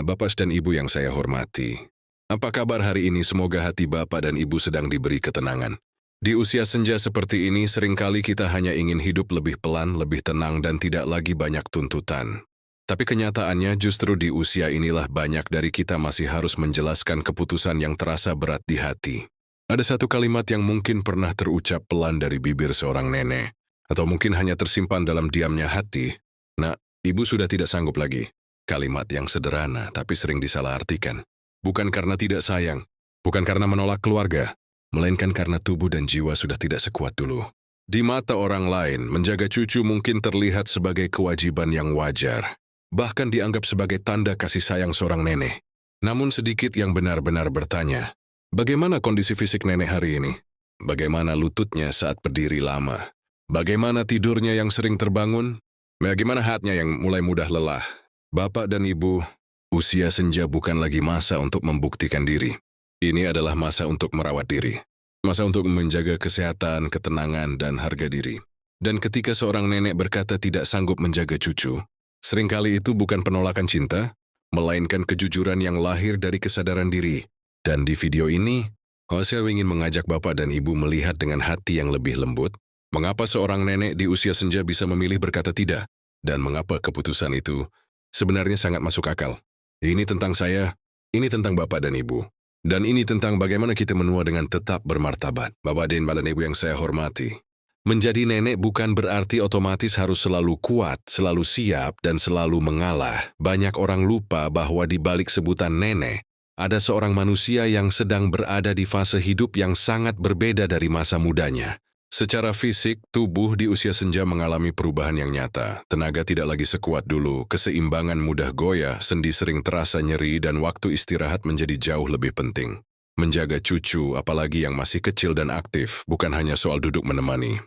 Bapak dan Ibu yang saya hormati. Apa kabar hari ini? Semoga hati Bapak dan Ibu sedang diberi ketenangan. Di usia senja seperti ini, seringkali kita hanya ingin hidup lebih pelan, lebih tenang, dan tidak lagi banyak tuntutan. Tapi kenyataannya justru di usia inilah banyak dari kita masih harus menjelaskan keputusan yang terasa berat di hati. Ada satu kalimat yang mungkin pernah terucap pelan dari bibir seorang nenek, atau mungkin hanya tersimpan dalam diamnya hati. Nak, Ibu sudah tidak sanggup lagi. Kalimat yang sederhana tapi sering disalahartikan. Bukan karena tidak sayang, bukan karena menolak keluarga, melainkan karena tubuh dan jiwa sudah tidak sekuat dulu. Di mata orang lain, menjaga cucu mungkin terlihat sebagai kewajiban yang wajar, bahkan dianggap sebagai tanda kasih sayang seorang nenek. Namun sedikit yang benar-benar bertanya, bagaimana kondisi fisik nenek hari ini? Bagaimana lututnya saat berdiri lama? Bagaimana tidurnya yang sering terbangun? Bagaimana hatinya yang mulai mudah lelah? Bapak dan Ibu, usia senja bukan lagi masa untuk membuktikan diri. Ini adalah masa untuk merawat diri. Masa untuk menjaga kesehatan, ketenangan, dan harga diri. Dan ketika seorang nenek berkata tidak sanggup menjaga cucu, seringkali itu bukan penolakan cinta, melainkan kejujuran yang lahir dari kesadaran diri. Dan di video ini, saya ingin mengajak Bapak dan Ibu melihat dengan hati yang lebih lembut, mengapa seorang nenek di usia senja bisa memilih berkata tidak, dan mengapa keputusan itu sebenarnya sangat masuk akal. Ini tentang saya, ini tentang Bapak dan Ibu. Dan ini tentang bagaimana kita menua dengan tetap bermartabat. Bapak dan Ibu yang saya hormati. Menjadi nenek bukan berarti otomatis harus selalu kuat, selalu siap, dan selalu mengalah. Banyak orang lupa bahwa di balik sebutan nenek, ada seorang manusia yang sedang berada di fase hidup yang sangat berbeda dari masa mudanya. Secara fisik, tubuh di usia senja mengalami perubahan yang nyata. Tenaga tidak lagi sekuat dulu, keseimbangan mudah goyah, sendi sering terasa nyeri, dan waktu istirahat menjadi jauh lebih penting. Menjaga cucu, apalagi yang masih kecil dan aktif, bukan hanya soal duduk menemani.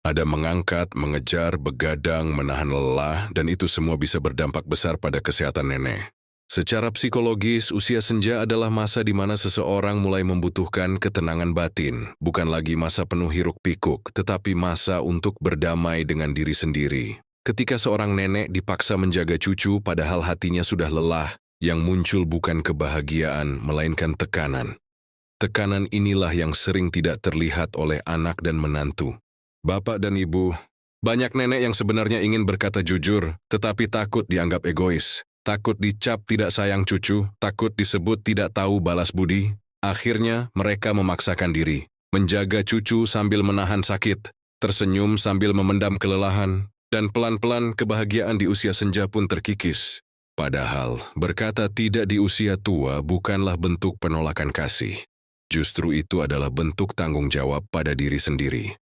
Ada mengangkat, mengejar, begadang, menahan lelah, dan itu semua bisa berdampak besar pada kesehatan nenek. Secara psikologis, usia senja adalah masa di mana seseorang mulai membutuhkan ketenangan batin, bukan lagi masa penuh hiruk-pikuk, tetapi masa untuk berdamai dengan diri sendiri. Ketika seorang nenek dipaksa menjaga cucu padahal hatinya sudah lelah, yang muncul bukan kebahagiaan, melainkan tekanan. Tekanan inilah yang sering tidak terlihat oleh anak dan menantu. Bapak dan Ibu, banyak nenek yang sebenarnya ingin berkata jujur, tetapi takut dianggap egois. Takut dicap tidak sayang cucu, takut disebut tidak tahu balas budi. Akhirnya mereka memaksakan diri, menjaga cucu sambil menahan sakit, tersenyum sambil memendam kelelahan, dan pelan-pelan kebahagiaan di usia senja pun terkikis. Padahal, berkata tidak di usia tua bukanlah bentuk penolakan kasih. Justru itu adalah bentuk tanggung jawab pada diri sendiri.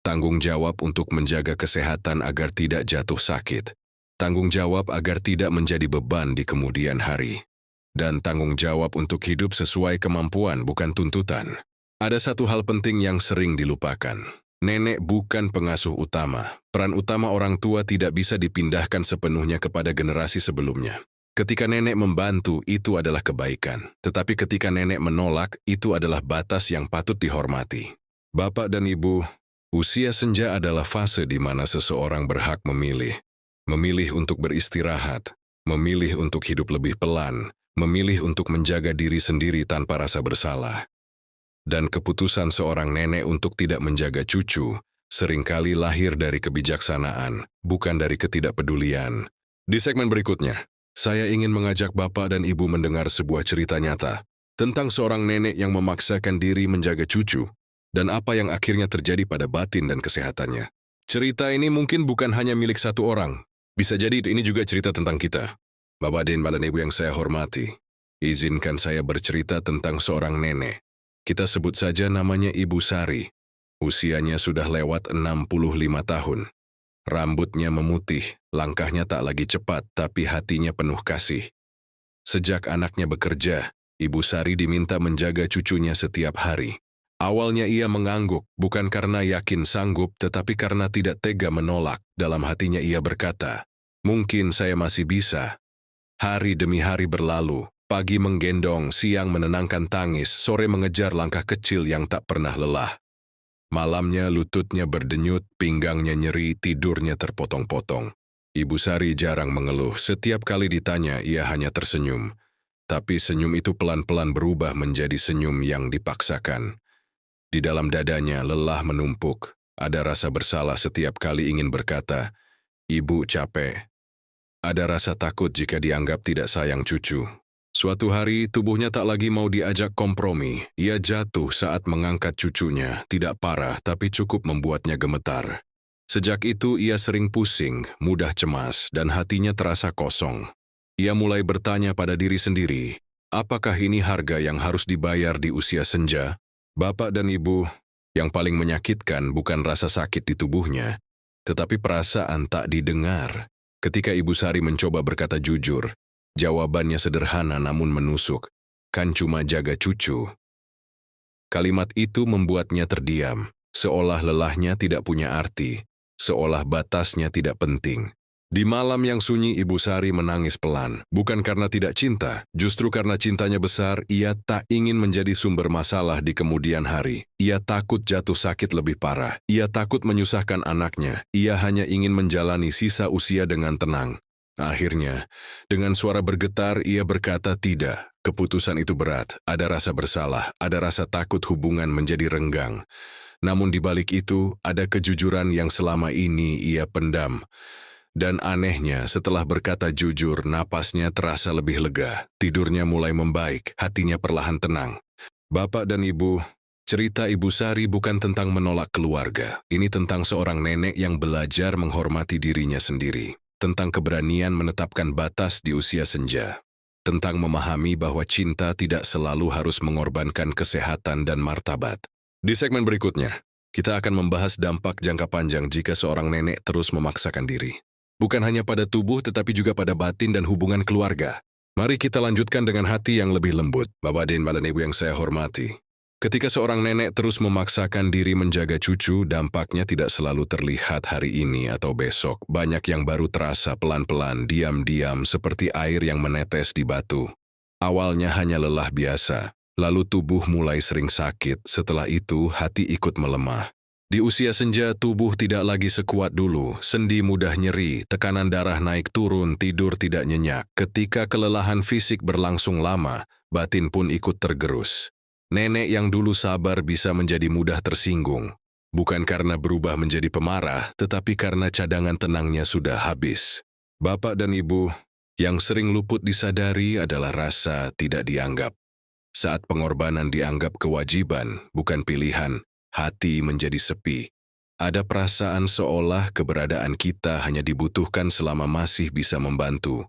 Tanggung jawab untuk menjaga kesehatan agar tidak jatuh sakit. Tanggung jawab agar tidak menjadi beban di kemudian hari. Dan tanggung jawab untuk hidup sesuai kemampuan bukan tuntutan. Ada satu hal penting yang sering dilupakan. Nenek bukan pengasuh utama. Peran utama orang tua tidak bisa dipindahkan sepenuhnya kepada generasi sebelumnya. Ketika nenek membantu, itu adalah kebaikan. Tetapi ketika nenek menolak, itu adalah batas yang patut dihormati. Bapak dan Ibu, usia senja adalah fase di mana seseorang berhak memilih. Memilih untuk beristirahat, memilih untuk hidup lebih pelan, memilih untuk menjaga diri sendiri tanpa rasa bersalah. Dan keputusan seorang nenek untuk tidak menjaga cucu seringkali lahir dari kebijaksanaan, bukan dari ketidakpedulian. Di segmen berikutnya, saya ingin mengajak Bapak dan Ibu mendengar sebuah cerita nyata tentang seorang nenek yang memaksakan diri menjaga cucu dan apa yang akhirnya terjadi pada batin dan kesehatannya. Cerita ini mungkin bukan hanya milik satu orang. Bisa jadi ini juga cerita tentang kita. Bapak dan Ibu yang saya hormati, izinkan saya bercerita tentang seorang nenek. Kita sebut saja namanya Ibu Sari. Usianya sudah lewat 65 tahun. Rambutnya memutih, langkahnya tak lagi cepat, tapi hatinya penuh kasih. Sejak anaknya bekerja, Ibu Sari diminta menjaga cucunya setiap hari. Awalnya ia mengangguk, bukan karena yakin sanggup, tetapi karena tidak tega menolak. Dalam hatinya ia berkata, mungkin saya masih bisa. Hari demi hari berlalu, pagi menggendong, siang menenangkan tangis, sore mengejar langkah kecil yang tak pernah lelah. Malamnya lututnya berdenyut, pinggangnya nyeri, tidurnya terpotong-potong. Ibu Sari jarang mengeluh, setiap kali ditanya ia hanya tersenyum. tapi senyum itu pelan-pelan berubah menjadi senyum yang dipaksakan. Di dalam dadanya lelah menumpuk, ada rasa bersalah setiap kali ingin berkata, "Ibu capek." Ada rasa takut jika dianggap tidak sayang cucu. Suatu hari, tubuhnya tak lagi mau diajak kompromi. Ia jatuh saat mengangkat cucunya, tidak parah tapi cukup membuatnya gemetar. Sejak itu, ia sering pusing, mudah cemas, dan hatinya terasa kosong. Ia mulai bertanya pada diri sendiri, apakah ini harga yang harus dibayar di usia senja? Bapak dan ibu, yang paling menyakitkan bukan rasa sakit di tubuhnya, tetapi perasaan tak didengar. Ketika Ibu Sari mencoba berkata jujur, jawabannya sederhana namun menusuk, kan cuma jaga cucu. Kalimat itu membuatnya terdiam, seolah lelahnya tidak punya arti, seolah batasnya tidak penting. Di malam yang sunyi Ibu Sari menangis pelan, bukan karena tidak cinta, justru karena cintanya besar, ia tak ingin menjadi sumber masalah di kemudian hari. Ia takut jatuh sakit lebih parah, ia takut menyusahkan anaknya, ia hanya ingin menjalani sisa usia dengan tenang. Akhirnya, dengan suara bergetar ia berkata tidak. Keputusan itu berat, ada rasa bersalah, ada rasa takut hubungan menjadi renggang. Namun di balik itu, ada kejujuran yang selama ini ia pendam. Dan anehnya, setelah berkata jujur, napasnya terasa lebih lega. Tidurnya mulai membaik, hatinya perlahan tenang. Bapak dan Ibu, cerita Ibu Sari bukan tentang menolak keluarga. Ini tentang seorang nenek yang belajar menghormati dirinya sendiri. Tentang keberanian menetapkan batas di usia senja. Tentang memahami bahwa cinta tidak selalu harus mengorbankan kesehatan dan martabat. Di segmen berikutnya, kita akan membahas dampak jangka panjang jika seorang nenek terus memaksakan diri. Bukan hanya pada tubuh tetapi juga pada batin dan hubungan keluarga. Mari kita lanjutkan dengan hati yang lebih lembut. Bapak dan Ibu yang saya hormati. Ketika seorang nenek terus memaksakan diri menjaga cucu, dampaknya tidak selalu terlihat hari ini atau besok. Banyak yang baru terasa pelan-pelan, diam-diam seperti air yang menetes di batu. Awalnya hanya lelah biasa, lalu tubuh mulai sering sakit. Setelah itu, hati ikut melemah. Di usia senja, tubuh tidak lagi sekuat dulu, sendi mudah nyeri, tekanan darah naik turun, tidur tidak nyenyak. Ketika kelelahan fisik berlangsung lama, batin pun ikut tergerus. Nenek yang dulu sabar bisa menjadi mudah tersinggung. Bukan karena berubah menjadi pemarah, tetapi karena cadangan tenangnya sudah habis. Bapak dan Ibu, yang sering luput disadari adalah rasa tidak dianggap. Saat pengorbanan dianggap kewajiban, bukan pilihan, hati menjadi sepi. Ada perasaan seolah keberadaan kita hanya dibutuhkan selama masih bisa membantu.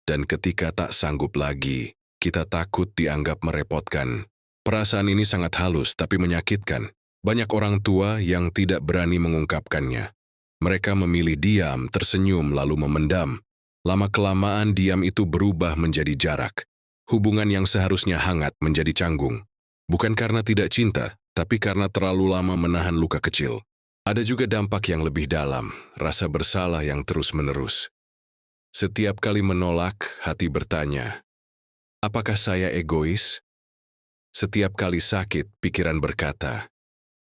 Dan ketika tak sanggup lagi, kita takut dianggap merepotkan. Perasaan ini sangat halus tapi menyakitkan. Banyak orang tua yang tidak berani mengungkapkannya. Mereka memilih diam, tersenyum, lalu memendam. Lama-kelamaan diam itu berubah menjadi jarak. Hubungan yang seharusnya hangat menjadi canggung. Bukan karena tidak cinta, tapi karena terlalu lama menahan luka kecil. Ada juga dampak yang lebih dalam, rasa bersalah yang terus-menerus. Setiap kali menolak, hati bertanya, apakah saya egois? Setiap kali sakit, pikiran berkata,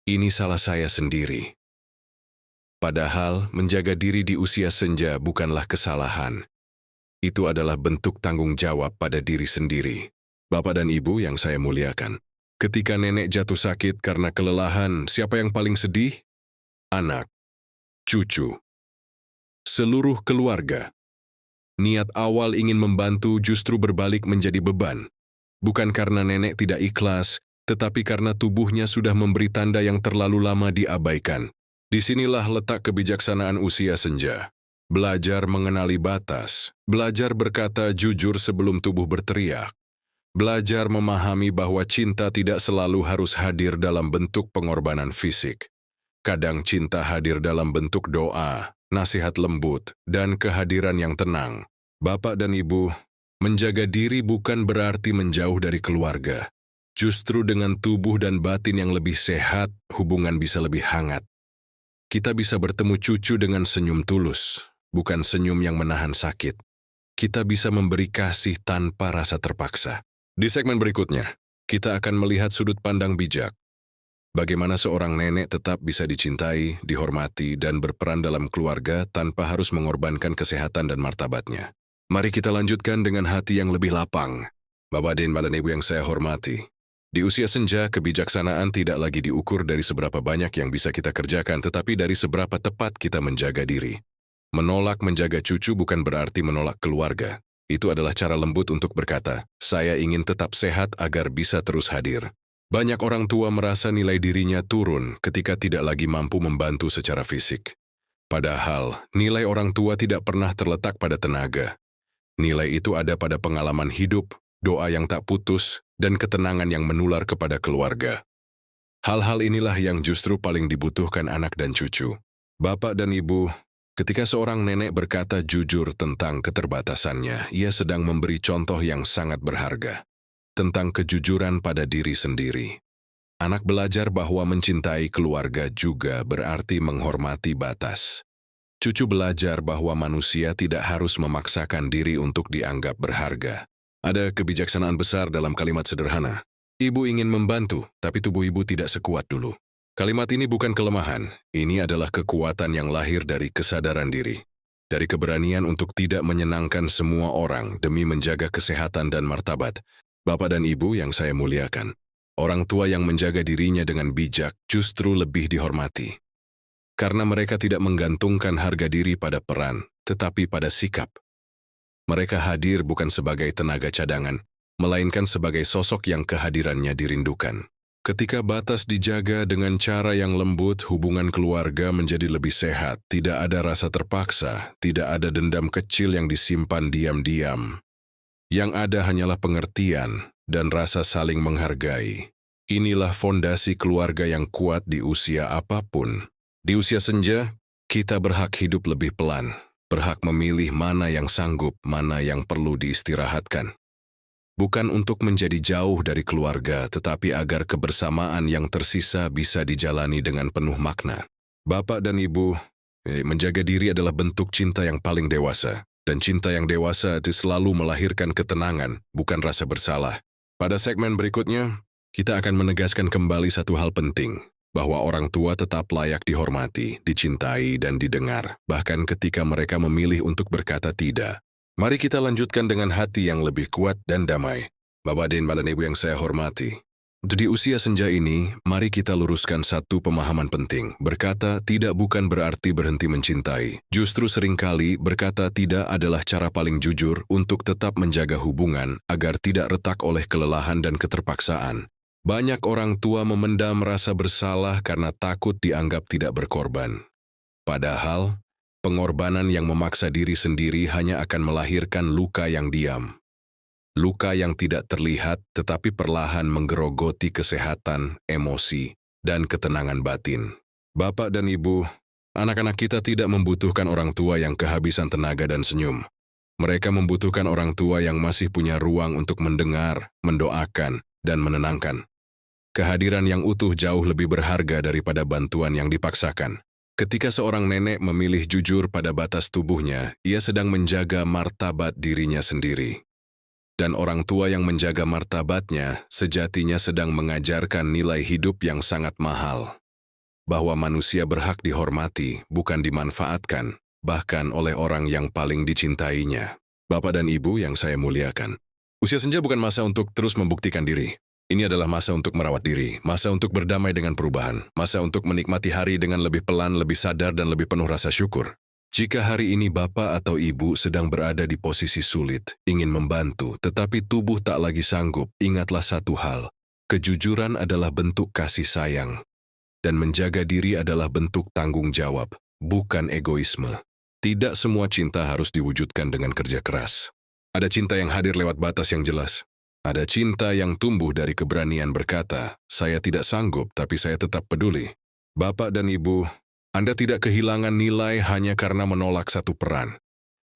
ini salah saya sendiri. Padahal, menjaga diri di usia senja bukanlah kesalahan. Itu adalah bentuk tanggung jawab pada diri sendiri. Bapak dan Ibu yang saya muliakan. Ketika nenek jatuh sakit karena kelelahan, siapa yang paling sedih? Anak, cucu, seluruh keluarga. Niat awal ingin membantu justru berbalik menjadi beban. Bukan karena nenek tidak ikhlas, tetapi karena tubuhnya sudah memberi tanda yang terlalu lama diabaikan. Disinilah letak kebijaksanaan usia senja. Belajar mengenali batas, belajar berkata jujur sebelum tubuh berteriak. Belajar memahami bahwa cinta tidak selalu harus hadir dalam bentuk pengorbanan fisik. Kadang cinta hadir dalam bentuk doa, nasihat lembut, dan kehadiran yang tenang. Bapak dan Ibu, menjaga diri bukan berarti menjauh dari keluarga. Justru dengan tubuh dan batin yang lebih sehat, hubungan bisa lebih hangat. Kita bisa bertemu cucu dengan senyum tulus, bukan senyum yang menahan sakit. Kita bisa memberi kasih tanpa rasa terpaksa. Di segmen berikutnya, kita akan melihat sudut pandang bijak. Bagaimana seorang nenek tetap bisa dicintai, dihormati, dan berperan dalam keluarga tanpa harus mengorbankan kesehatan dan martabatnya. Mari kita lanjutkan dengan hati yang lebih lapang. Bapak dan Ibu yang saya hormati, di usia senja, kebijaksanaan tidak lagi diukur dari seberapa banyak yang bisa kita kerjakan, tetapi dari seberapa tepat kita menjaga diri. Menolak menjaga cucu bukan berarti menolak keluarga. Itu adalah cara lembut untuk berkata, saya ingin tetap sehat agar bisa terus hadir. Banyak orang tua merasa nilai dirinya turun ketika tidak lagi mampu membantu secara fisik. Padahal, nilai orang tua tidak pernah terletak pada tenaga. Nilai itu ada pada pengalaman hidup, doa yang tak putus, dan ketenangan yang menular kepada keluarga. Hal-hal inilah yang justru paling dibutuhkan anak dan cucu. Bapak dan Ibu, ketika seorang nenek berkata jujur tentang keterbatasannya, ia sedang memberi contoh yang sangat berharga. Tentang kejujuran pada diri sendiri. Anak belajar bahwa mencintai keluarga juga berarti menghormati batas. Cucu belajar bahwa manusia tidak harus memaksakan diri untuk dianggap berharga. Ada kebijaksanaan besar dalam kalimat sederhana. Ibu ingin membantu, tapi tubuh ibu tidak sekuat dulu. Kalimat ini bukan kelemahan, ini adalah kekuatan yang lahir dari kesadaran diri. Dari keberanian untuk tidak menyenangkan semua orang demi menjaga kesehatan dan martabat. Bapak dan Ibu yang saya muliakan, orang tua yang menjaga dirinya dengan bijak justru lebih dihormati. Karena mereka tidak menggantungkan harga diri pada peran, tetapi pada sikap. Mereka hadir bukan sebagai tenaga cadangan, melainkan sebagai sosok yang kehadirannya dirindukan. Ketika batas dijaga dengan cara yang lembut, hubungan keluarga menjadi lebih sehat. Tidak ada rasa terpaksa, tidak ada dendam kecil yang disimpan diam-diam. Yang ada hanyalah pengertian dan rasa saling menghargai. Inilah fondasi keluarga yang kuat di usia apapun. Di usia senja, kita berhak hidup lebih pelan, berhak memilih mana yang sanggup, mana yang perlu diistirahatkan. Bukan untuk menjadi jauh dari keluarga, tetapi agar kebersamaan yang tersisa bisa dijalani dengan penuh makna. Bapak dan Ibu, menjaga diri adalah bentuk cinta yang paling dewasa. Dan cinta yang dewasa itu selalu melahirkan ketenangan, bukan rasa bersalah. Pada segmen berikutnya, kita akan menegaskan kembali satu hal penting, bahwa orang tua tetap layak dihormati, dicintai, dan didengar, bahkan ketika mereka memilih untuk berkata tidak. Mari kita lanjutkan dengan hati yang lebih kuat dan damai. Bapak dan Ibu yang saya hormati, di usia senja ini, mari kita luruskan satu pemahaman penting. Berkata tidak bukan berarti berhenti mencintai. Justru seringkali berkata tidak adalah cara paling jujur untuk tetap menjaga hubungan agar tidak retak oleh kelelahan dan keterpaksaan. Banyak orang tua memendam rasa bersalah karena takut dianggap tidak berkorban. Padahal, pengorbanan yang memaksa diri sendiri hanya akan melahirkan luka yang diam. Luka yang tidak terlihat tetapi perlahan menggerogoti kesehatan, emosi, dan ketenangan batin. Bapak dan Ibu, anak-anak kita tidak membutuhkan orang tua yang kehabisan tenaga dan senyum. Mereka membutuhkan orang tua yang masih punya ruang untuk mendengar, mendoakan, dan menenangkan. Kehadiran yang utuh jauh lebih berharga daripada bantuan yang dipaksakan. Ketika seorang nenek memilih jujur pada batas tubuhnya, ia sedang menjaga martabat dirinya sendiri. Dan orang tua yang menjaga martabatnya sejatinya sedang mengajarkan nilai hidup yang sangat mahal. Bahwa manusia berhak dihormati, bukan dimanfaatkan, bahkan oleh orang yang paling dicintainya. Bapak dan Ibu yang saya muliakan, usia senja bukan masa untuk terus membuktikan diri. Ini adalah masa untuk merawat diri, masa untuk berdamai dengan perubahan, masa untuk menikmati hari dengan lebih pelan, lebih sadar, dan lebih penuh rasa syukur. Jika hari ini Bapak atau Ibu sedang berada di posisi sulit, ingin membantu, tetapi tubuh tak lagi sanggup, ingatlah satu hal. Kejujuran adalah bentuk kasih sayang. Dan menjaga diri adalah bentuk tanggung jawab, bukan egoisme. Tidak semua cinta harus diwujudkan dengan kerja keras. Ada cinta yang hadir lewat batas yang jelas. Ada cinta yang tumbuh dari keberanian berkata, saya tidak sanggup tapi saya tetap peduli. Bapak dan Ibu, Anda tidak kehilangan nilai hanya karena menolak satu peran.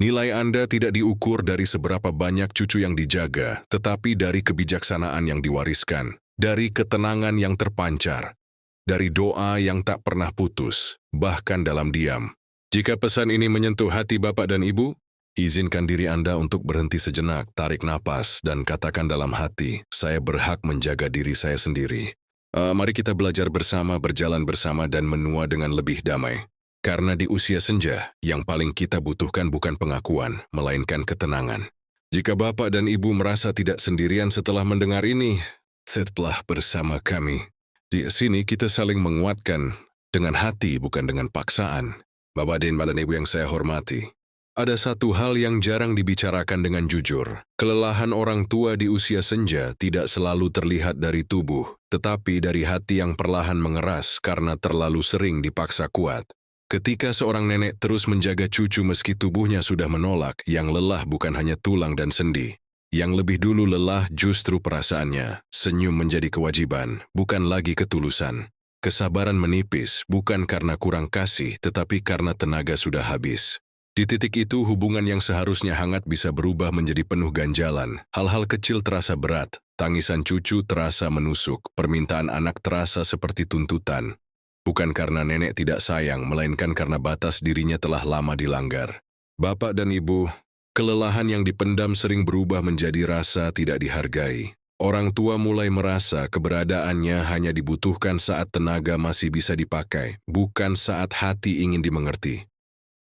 Nilai Anda tidak diukur dari seberapa banyak cucu yang dijaga, tetapi dari kebijaksanaan yang diwariskan, dari ketenangan yang terpancar, dari doa yang tak pernah putus, bahkan dalam diam. Jika pesan ini menyentuh hati Bapak dan Ibu, izinkan diri Anda untuk berhenti sejenak, tarik napas, dan katakan dalam hati, saya berhak menjaga diri saya sendiri. Mari kita belajar bersama, berjalan bersama, dan menua dengan lebih damai. Karena di usia senja, yang paling kita butuhkan bukan pengakuan, melainkan ketenangan. Jika Bapak dan Ibu merasa tidak sendirian setelah mendengar ini, tetaplah bersama kami. Di sini kita saling menguatkan dengan hati bukan dengan paksaan. Bapak dan Ibu yang saya hormati, ada satu hal yang jarang dibicarakan dengan jujur. Kelelahan orang tua di usia senja tidak selalu terlihat dari tubuh, tetapi dari hati yang perlahan mengeras karena terlalu sering dipaksa kuat. Ketika seorang nenek terus menjaga cucu meski tubuhnya sudah menolak, yang lelah bukan hanya tulang dan sendi. Yang lebih dulu lelah justru perasaannya. Senyum menjadi kewajiban, bukan lagi ketulusan. Kesabaran menipis, bukan karena kurang kasih, tetapi karena tenaga sudah habis. Di titik itu, hubungan yang seharusnya hangat bisa berubah menjadi penuh ganjalan. Hal-hal kecil terasa berat, tangisan cucu terasa menusuk, permintaan anak terasa seperti tuntutan. Bukan karena nenek tidak sayang, melainkan karena batas dirinya telah lama dilanggar. Bapak dan Ibu, kelelahan yang dipendam sering berubah menjadi rasa tidak dihargai. Orang tua mulai merasa keberadaannya hanya dibutuhkan saat tenaga masih bisa dipakai, bukan saat hati ingin dimengerti.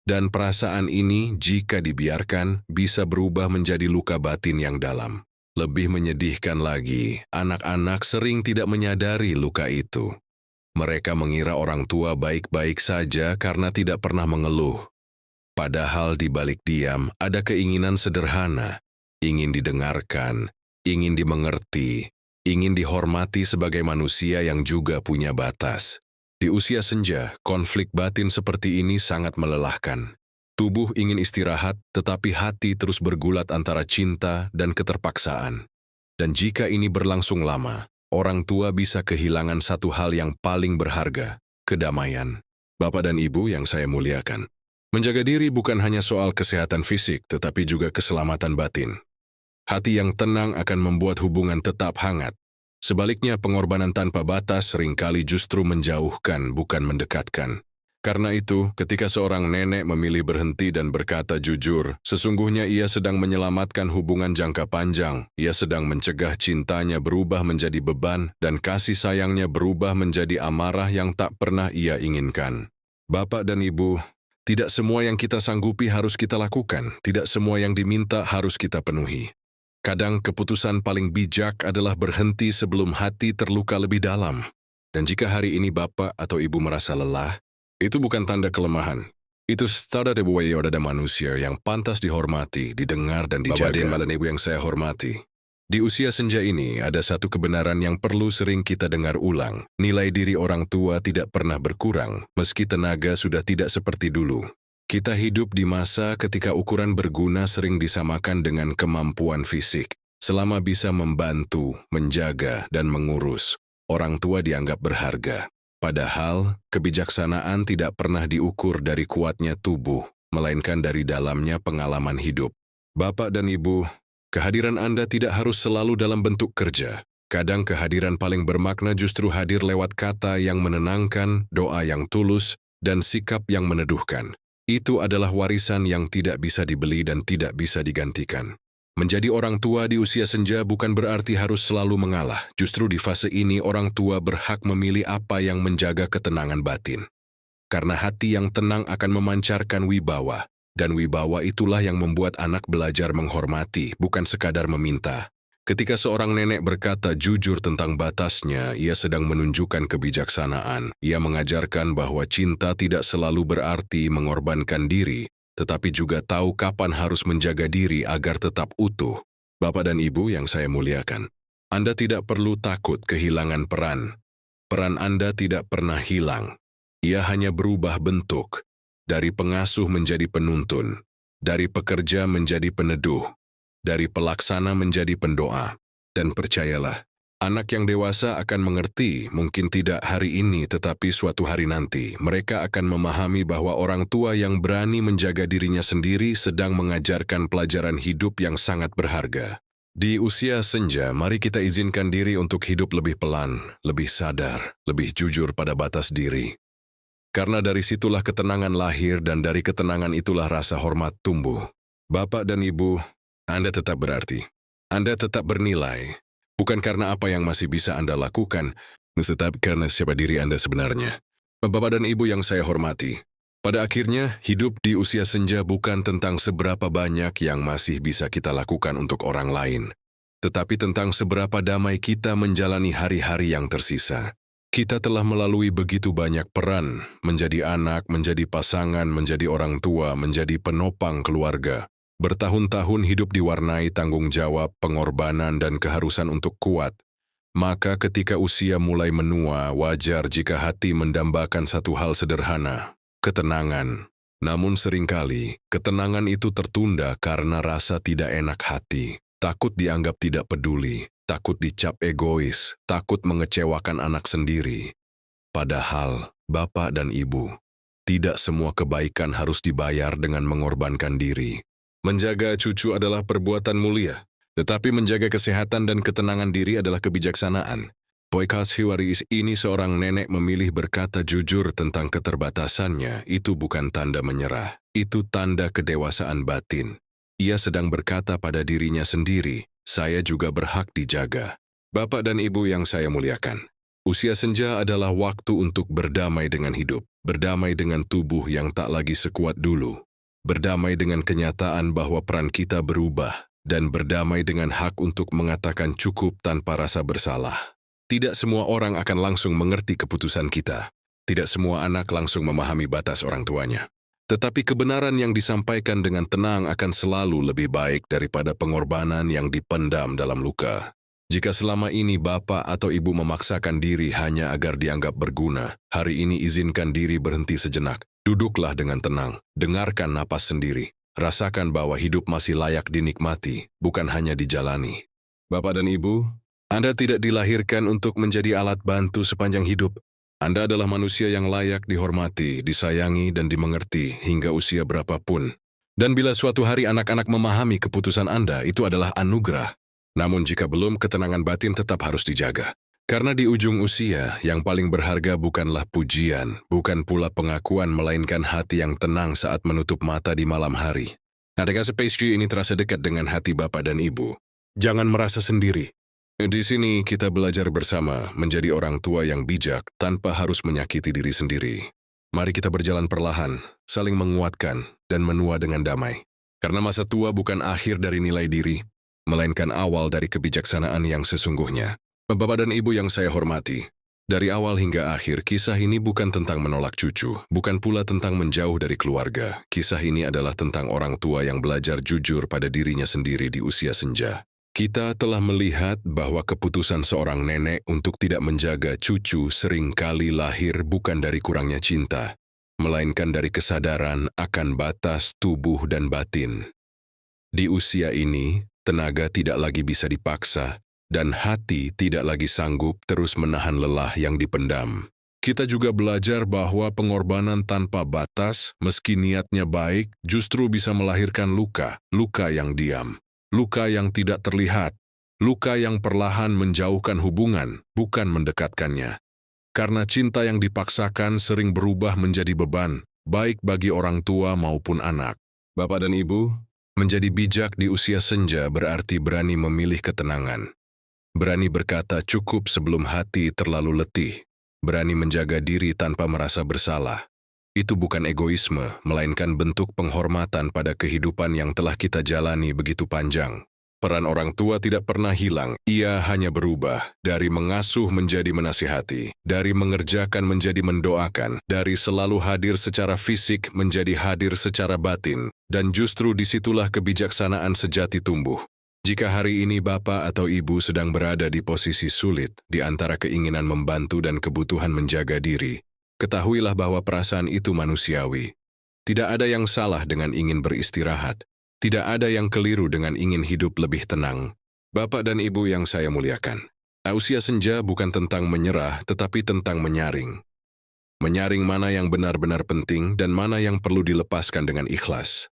Dan perasaan ini, jika dibiarkan, bisa berubah menjadi luka batin yang dalam. Lebih menyedihkan lagi, anak-anak sering tidak menyadari luka itu. Mereka mengira orang tua baik-baik saja karena tidak pernah mengeluh. Padahal di balik diam ada keinginan sederhana, ingin didengarkan, ingin dimengerti, ingin dihormati sebagai manusia yang juga punya batas. Di usia senja, konflik batin seperti ini sangat melelahkan. Tubuh ingin istirahat, tetapi hati terus bergulat antara cinta dan keterpaksaan. Dan jika ini berlangsung lama, orang tua bisa kehilangan satu hal yang paling berharga, kedamaian. Bapak dan Ibu yang saya muliakan, menjaga diri bukan hanya soal kesehatan fisik, tetapi juga keselamatan batin. Hati yang tenang akan membuat hubungan tetap hangat. Sebaliknya, pengorbanan tanpa batas seringkali justru menjauhkan, bukan mendekatkan. Karena itu, ketika seorang nenek memilih berhenti dan berkata jujur, sesungguhnya ia sedang menyelamatkan hubungan jangka panjang, ia sedang mencegah cintanya berubah menjadi beban, dan kasih sayangnya berubah menjadi amarah yang tak pernah ia inginkan. Bapak dan Ibu, tidak semua yang kita sanggupi harus kita lakukan, tidak semua yang diminta harus kita penuhi. Kadang keputusan paling bijak adalah berhenti sebelum hati terluka lebih dalam. Dan jika hari ini Bapak atau Ibu merasa lelah, itu bukan tanda kelemahan. Itu tanda bahwa ada manusia yang pantas dihormati, didengar, dan dijaga. Bapak dan Ibu yang saya hormati, di usia senja ini ada satu kebenaran yang perlu sering kita dengar ulang. Nilai diri orang tua tidak pernah berkurang, meski tenaga sudah tidak seperti dulu. Kita hidup di masa ketika ukuran berguna sering disamakan dengan kemampuan fisik. Selama bisa membantu, menjaga, dan mengurus, orang tua dianggap berharga. Padahal, kebijaksanaan tidak pernah diukur dari kuatnya tubuh, melainkan dari dalamnya pengalaman hidup. Bapak dan Ibu, kehadiran Anda tidak harus selalu dalam bentuk kerja. Kadang kehadiran paling bermakna justru hadir lewat kata yang menenangkan, doa yang tulus, dan sikap yang meneduhkan. Itu adalah warisan yang tidak bisa dibeli dan tidak bisa digantikan. Menjadi orang tua di usia senja bukan berarti harus selalu mengalah. Justru di fase ini orang tua berhak memilih apa yang menjaga ketenangan batin. Karena hati yang tenang akan memancarkan wibawa, dan wibawa itulah yang membuat anak belajar menghormati, bukan sekadar meminta. Ketika seorang nenek berkata jujur tentang batasnya, ia sedang menunjukkan kebijaksanaan. Ia mengajarkan bahwa cinta tidak selalu berarti mengorbankan diri, tetapi juga tahu kapan harus menjaga diri agar tetap utuh. Bapak dan Ibu yang saya muliakan, Anda tidak perlu takut kehilangan peran. Peran Anda tidak pernah hilang. Ia hanya berubah bentuk, dari pengasuh menjadi penuntun, dari pekerja menjadi peneduh, dari pelaksana menjadi pendoa. Dan percayalah, anak yang dewasa akan mengerti, mungkin tidak hari ini tetapi suatu hari nanti. Mereka akan memahami bahwa orang tua yang berani menjaga dirinya sendiri sedang mengajarkan pelajaran hidup yang sangat berharga. Di usia senja, mari kita izinkan diri untuk hidup lebih pelan, lebih sadar, lebih jujur pada batas diri. Karena dari situlah ketenangan lahir dan dari ketenangan itulah rasa hormat tumbuh. Bapak dan Ibu, Anda tetap berarti. Anda tetap bernilai. Bukan karena apa yang masih bisa Anda lakukan, tetapi karena siapa diri Anda sebenarnya. Bapak dan Ibu yang saya hormati, Pada akhirnya, hidup di usia senja bukan tentang seberapa banyak yang masih bisa kita lakukan untuk orang lain, tetapi tentang seberapa damai kita menjalani hari-hari yang tersisa. Kita telah melalui begitu banyak peran, menjadi anak, menjadi pasangan, menjadi orang tua, menjadi penopang keluarga. Bertahun-tahun hidup diwarnai tanggung jawab, pengorbanan, dan keharusan untuk kuat. Maka ketika usia mulai menua, wajar jika hati mendambakan satu hal sederhana, ketenangan. Namun seringkali, ketenangan itu tertunda karena rasa tidak enak hati, takut dianggap tidak peduli, takut dicap egois, takut mengecewakan anak sendiri. Padahal, Bapak dan Ibu, tidak semua kebaikan harus dibayar dengan mengorbankan diri. Menjaga cucu adalah perbuatan mulia, tetapi menjaga kesehatan dan ketenangan diri adalah kebijaksanaan. Poikas Hiwaris ini seorang nenek memilih berkata jujur tentang keterbatasannya, itu bukan tanda menyerah, itu tanda kedewasaan batin. Ia sedang berkata pada dirinya sendiri, saya juga berhak dijaga. Bapak dan Ibu yang saya muliakan, usia senja adalah waktu untuk berdamai dengan hidup, berdamai dengan tubuh yang tak lagi sekuat dulu, berdamai dengan kenyataan bahwa peran kita berubah, dan berdamai dengan hak untuk mengatakan cukup tanpa rasa bersalah. Tidak semua orang akan langsung mengerti keputusan kita. Tidak semua anak langsung memahami batas orang tuanya. Tetapi kebenaran yang disampaikan dengan tenang akan selalu lebih baik daripada pengorbanan yang dipendam dalam luka. Jika selama ini Bapak atau Ibu memaksakan diri hanya agar dianggap berguna, hari ini izinkan diri berhenti sejenak. Duduklah dengan tenang, dengarkan napas sendiri. Rasakan bahwa hidup masih layak dinikmati, bukan hanya dijalani. Bapak dan Ibu, Anda tidak dilahirkan untuk menjadi alat bantu sepanjang hidup. Anda adalah manusia yang layak dihormati, disayangi, dan dimengerti hingga usia berapapun. Dan bila suatu hari anak-anak memahami keputusan Anda, itu adalah anugerah. Namun jika belum, ketenangan batin tetap harus dijaga. Karena di ujung usia, yang paling berharga bukanlah pujian, bukan pula pengakuan, melainkan hati yang tenang saat menutup mata di malam hari. Adakah space ini terasa dekat dengan hati Bapak dan Ibu? Jangan merasa sendiri. Di sini kita belajar bersama menjadi orang tua yang bijak tanpa harus menyakiti diri sendiri. Mari kita berjalan perlahan, saling menguatkan, dan menua dengan damai. Karena masa tua bukan akhir dari nilai diri, melainkan awal dari kebijaksanaan yang sesungguhnya. Bapak dan Ibu yang saya hormati, dari awal hingga akhir kisah ini bukan tentang menolak cucu, bukan pula tentang menjauh dari keluarga. Kisah ini adalah tentang orang tua yang belajar jujur pada dirinya sendiri di usia senja. Kita telah melihat bahwa keputusan seorang nenek untuk tidak menjaga cucu seringkali lahir bukan dari kurangnya cinta, melainkan dari kesadaran akan batas tubuh dan batin. Di usia ini, tenaga tidak lagi bisa dipaksa, dan hati tidak lagi sanggup terus menahan lelah yang dipendam. Kita juga belajar bahwa pengorbanan tanpa batas, meski niatnya baik, justru bisa melahirkan luka, luka yang diam. Luka yang tidak terlihat, luka yang perlahan menjauhkan hubungan, bukan mendekatkannya. Karena cinta yang dipaksakan sering berubah menjadi beban, baik bagi orang tua maupun anak. Bapak dan Ibu, menjadi bijak di usia senja berarti berani memilih ketenangan. Berani berkata cukup sebelum hati terlalu letih. Berani menjaga diri tanpa merasa bersalah. Itu bukan egoisme, melainkan bentuk penghormatan pada kehidupan yang telah kita jalani begitu panjang. Peran orang tua tidak pernah hilang, ia hanya berubah, dari mengasuh menjadi menasihati, dari mengerjakan menjadi mendoakan, dari selalu hadir secara fisik menjadi hadir secara batin, dan justru disitulah kebijaksanaan sejati tumbuh. Jika hari ini Bapak atau Ibu sedang berada di posisi sulit di antara keinginan membantu dan kebutuhan menjaga diri, ketahuilah bahwa perasaan itu manusiawi. Tidak ada yang salah dengan ingin beristirahat. Tidak ada yang keliru dengan ingin hidup lebih tenang. Bapak dan Ibu yang saya muliakan, usia senja bukan tentang menyerah, tetapi tentang menyaring. Menyaring mana yang benar-benar penting dan mana yang perlu dilepaskan dengan ikhlas.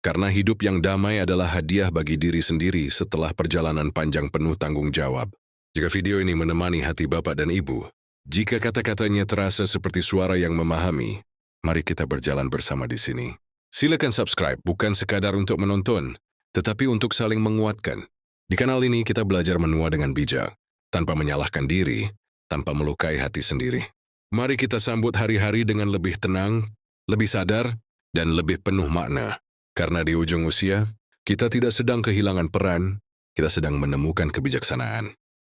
Karena hidup yang damai adalah hadiah bagi diri sendiri setelah perjalanan panjang penuh tanggung jawab. Jika video ini menemani hati Bapak dan Ibu, jika kata-katanya terasa seperti suara yang memahami, mari kita berjalan bersama di sini. Silakan subscribe, bukan sekadar untuk menonton, tetapi untuk saling menguatkan. Di kanal ini kita belajar menua dengan bijak, tanpa menyalahkan diri, tanpa melukai hati sendiri. Mari kita sambut hari-hari dengan lebih tenang, lebih sadar, dan lebih penuh makna. Karena di ujung usia, kita tidak sedang kehilangan peran, kita sedang menemukan kebijaksanaan.